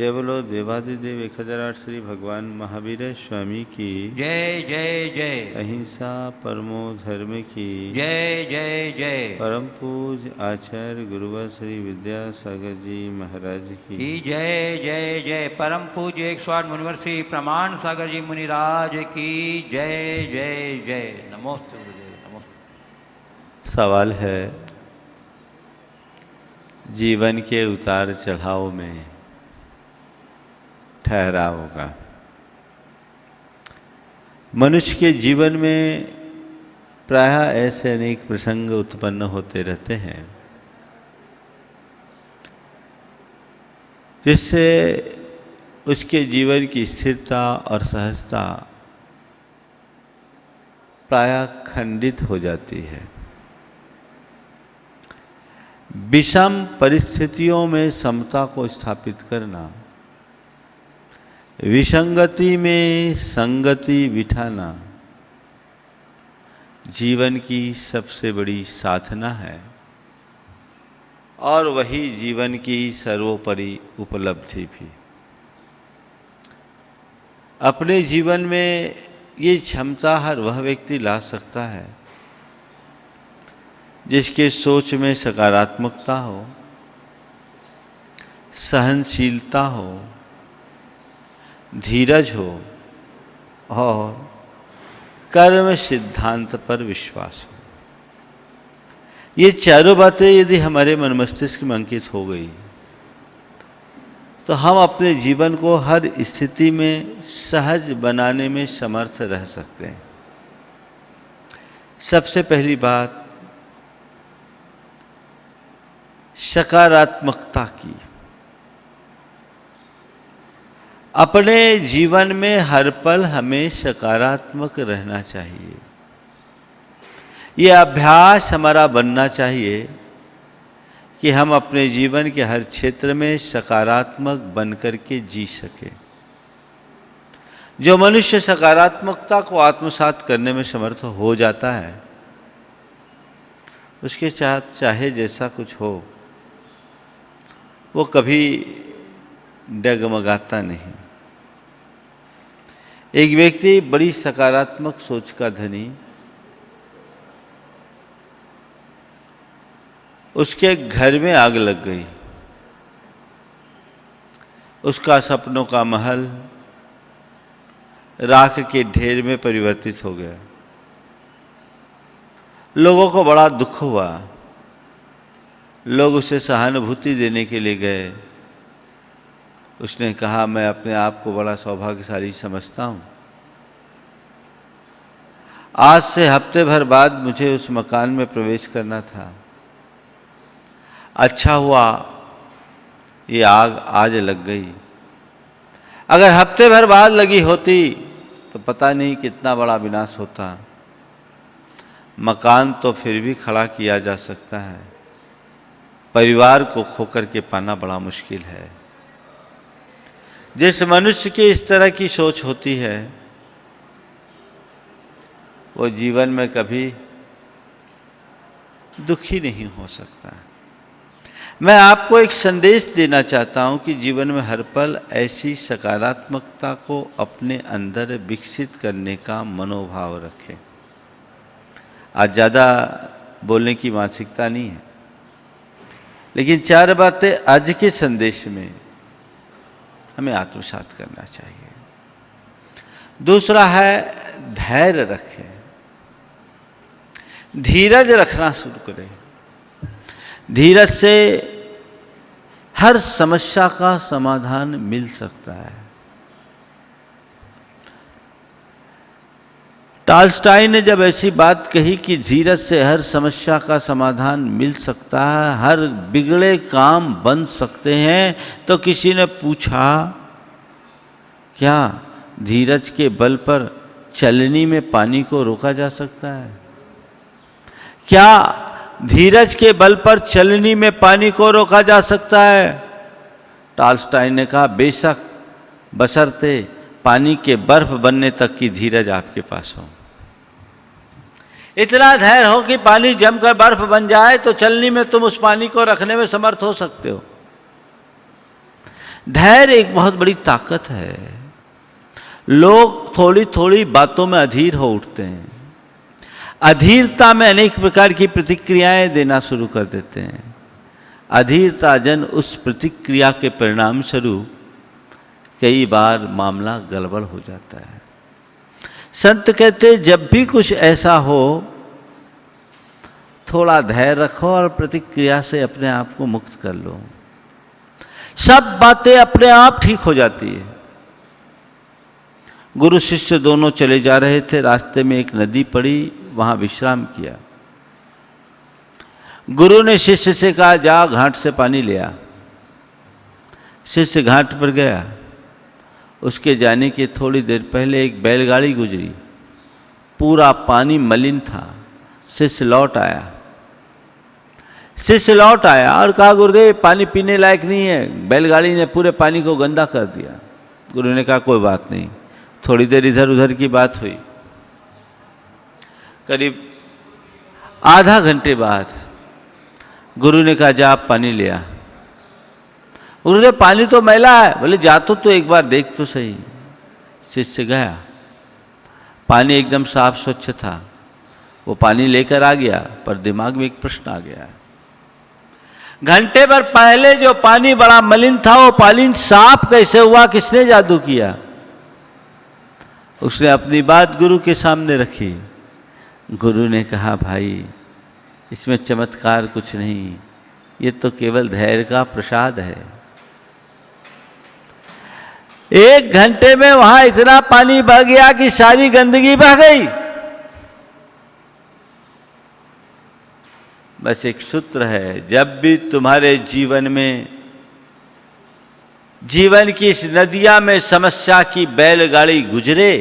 जय बोलो देवादिदेव 1008 श्री भगवान महावीर स्वामी की जय जय जय। अहिंसा परमो धर्म की जय जय जय। परम पूज आचार्य गुरुवर श्री विद्यासागर जी महाराज की जय जय जय। परम पूज्य 108 मुनिवर श्री प्रमाण सागर जी मुनिराज की जय जय जय। नमोस्तु गुरुदेव, नमोस्तु। सवाल है, जीवन के उतार चढ़ाव में ठहराव का। मनुष्य के जीवन में प्रायः ऐसे अनेक प्रसंग उत्पन्न होते रहते हैं जिससे उसके जीवन की स्थिरता और सहजता प्रायः खंडित हो जाती है। विषम परिस्थितियों में समता को स्थापित करना, विसंगति में संगति बिठाना जीवन की सबसे बड़ी साधना है और वही जीवन की सर्वोपरि उपलब्धि भी। अपने जीवन में ये क्षमता हर वह व्यक्ति ला सकता है जिसके सोच में सकारात्मकता हो, सहनशीलता हो, धीरज हो और कर्म सिद्धांत पर विश्वास हो। ये चारों बातें यदि हमारे मन मस्तिष्क में अंकित हो गई तो हम अपने जीवन को हर स्थिति में सहज बनाने में समर्थ रह सकते हैं। सबसे पहली बात सकारात्मकता की। अपने जीवन में हर पल हमें सकारात्मक रहना चाहिए। ये अभ्यास हमारा बनना चाहिए कि हम अपने जीवन के हर क्षेत्र में सकारात्मक बनकर के जी सके। जो मनुष्य सकारात्मकता को आत्मसात करने में समर्थ हो जाता है उसके साथ चाहे जैसा कुछ हो वो कभी डगमगाता नहीं। एक व्यक्ति बड़ी सकारात्मक सोच का धनी, उसके घर में आग लग गई, उसका सपनों का महल राख के ढेर में परिवर्तित हो गया। लोगों को बड़ा दुख हुआ, लोग उसे सहानुभूति देने के लिए गए। उसने कहा, मैं अपने आप को बड़ा सौभाग्यशाली समझता हूँ। आज से हफ्ते भर बाद मुझे उस मकान में प्रवेश करना था। अच्छा हुआ ये आग आज लग गई। अगर हफ्ते भर बाद लगी होती तो पता नहीं कितना बड़ा विनाश होता। मकान तो फिर भी खड़ा किया जा सकता है, परिवार को खोकर के पाना बड़ा मुश्किल है। जिस मनुष्य की इस तरह की सोच होती है वो जीवन में कभी दुखी नहीं हो सकता। मैं आपको एक संदेश देना चाहता हूं कि जीवन में हर पल ऐसी सकारात्मकता को अपने अंदर विकसित करने का मनोभाव रखें। आज ज़्यादा बोलने की मानसिकता नहीं है, लेकिन चार बातें आज के संदेश में हमें आत्मसात करना चाहिए। दूसरा है धैर्य रखें, धीरज रखना शुरू करें। धीरज से हर समस्या का समाधान मिल सकता है। टॉल्स्टॉय ने जब ऐसी बात कही कि धीरज से हर समस्या का समाधान मिल सकता है, हर बिगड़े काम बन सकते हैं, तो किसी ने पूछा, क्या धीरज के बल पर चलनी में पानी को रोका जा सकता है? क्या धीरज के बल पर चलनी में पानी को रोका जा सकता है? टॉल्स्टॉय ने कहा, बेशक, बशर्ते पानी के बर्फ बनने तक की धीरज आपके पास हो। इतना धैर्य हो कि पानी जमकर बर्फ बन जाए तो चलनी में तुम उस पानी को रखने में समर्थ हो सकते हो। धैर्य एक बहुत बड़ी ताकत है। लोग थोड़ी थोड़ी बातों में अधीर हो उठते हैं, अधीरता में अनेक प्रकार की प्रतिक्रियाएं देना शुरू कर देते हैं। अधीरता जन उस प्रतिक्रिया के परिणाम स्वरूप कई बार मामला गड़बड़ हो जाता है। संत कहते जब भी कुछ ऐसा हो थोड़ा धैर्य रखो और प्रतिक्रिया से अपने आप को मुक्त कर लो। सब बातें अपने आप ठीक हो जाती है। गुरु शिष्य दोनों चले जा रहे थे, रास्ते में एक नदी पड़ी, वहां विश्राम किया। गुरु ने शिष्य से कहा जा घाट से पानी ले आ। शिष्य घाट पर गया। उसके जाने के थोड़ी देर पहले एक बैलगाड़ी गुजरी, पूरा पानी मलिन था। शिष्य लौट आया और कहा गुरुदेव पानी पीने लायक नहीं है, बैलगाड़ी ने पूरे पानी को गंदा कर दिया। गुरु ने कहा कोई बात नहीं। थोड़ी देर इधर उधर की बात हुई। करीब आधा घंटे बाद गुरु ने कहा जा आप पानी ले आ। गुरुदेव पानी तो मैला है। बोले जा तो एक बार देख तो सही। शिष्य गया, पानी एकदम साफ स्वच्छ था। वो पानी लेकर आ गया, पर दिमाग में एक प्रश्न आ गया। घंटे भर पहले जो पानी बड़ा मलिन था वो पानी साफ कैसे हुआ? किसने जादू किया? उसने अपनी बात गुरु के सामने रखी। गुरु ने कहा भाई इसमें चमत्कार कुछ नहीं, ये तो केवल धैर्य का प्रसाद है। 1 घंटे में वहां इतना पानी बह गया कि सारी गंदगी बह गई। बस एक सूत्र है, जब भी तुम्हारे जीवन में जीवन की इस नदिया में समस्या की बैलगाड़ी गुजरे,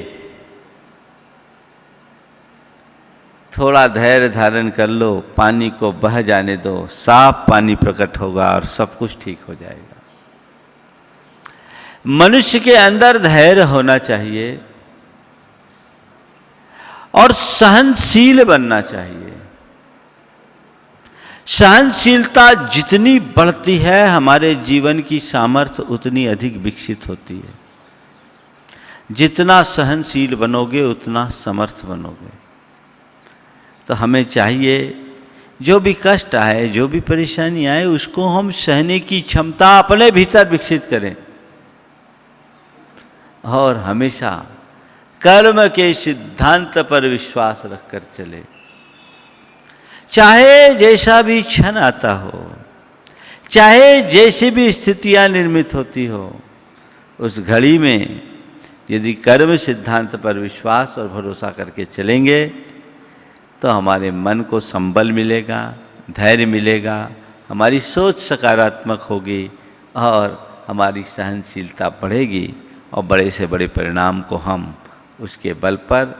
थोड़ा धैर्य धारण कर लो, पानी को बह जाने दो, साफ पानी प्रकट होगा और सब कुछ ठीक हो जाएगा। मनुष्य के अंदर धैर्य होना चाहिए और सहनशील बनना चाहिए। सहनशीलता जितनी बढ़ती है हमारे जीवन की सामर्थ्य उतनी अधिक विकसित होती है। जितना सहनशील बनोगे उतना समर्थ बनोगे। तो हमें चाहिए जो भी कष्ट आए, जो भी परेशानी आए, उसको हम सहने की क्षमता अपने भीतर विकसित करें और हमेशा कर्म के सिद्धांत पर विश्वास रखकर चले। चाहे जैसा भी क्षण आता हो, चाहे जैसी भी स्थितियां निर्मित होती हो, उस घड़ी में यदि कर्म सिद्धांत पर विश्वास और भरोसा करके चलेंगे तो हमारे मन को संबल मिलेगा, धैर्य मिलेगा, हमारी सोच सकारात्मक होगी और हमारी सहनशीलता बढ़ेगी और बड़े से बड़े परिणाम को हम उसके बल पर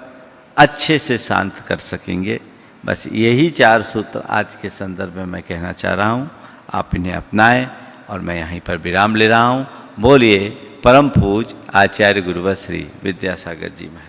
अच्छे से शांत कर सकेंगे। बस यही 4 सूत्र आज के संदर्भ में मैं कहना चाह रहा हूँ। आप इन्हें अपनाएं और मैं यहीं पर विराम ले रहा हूँ। बोलिए परम पूज्य आचार्य गुरुवर श्री विद्यासागर जी महाराज।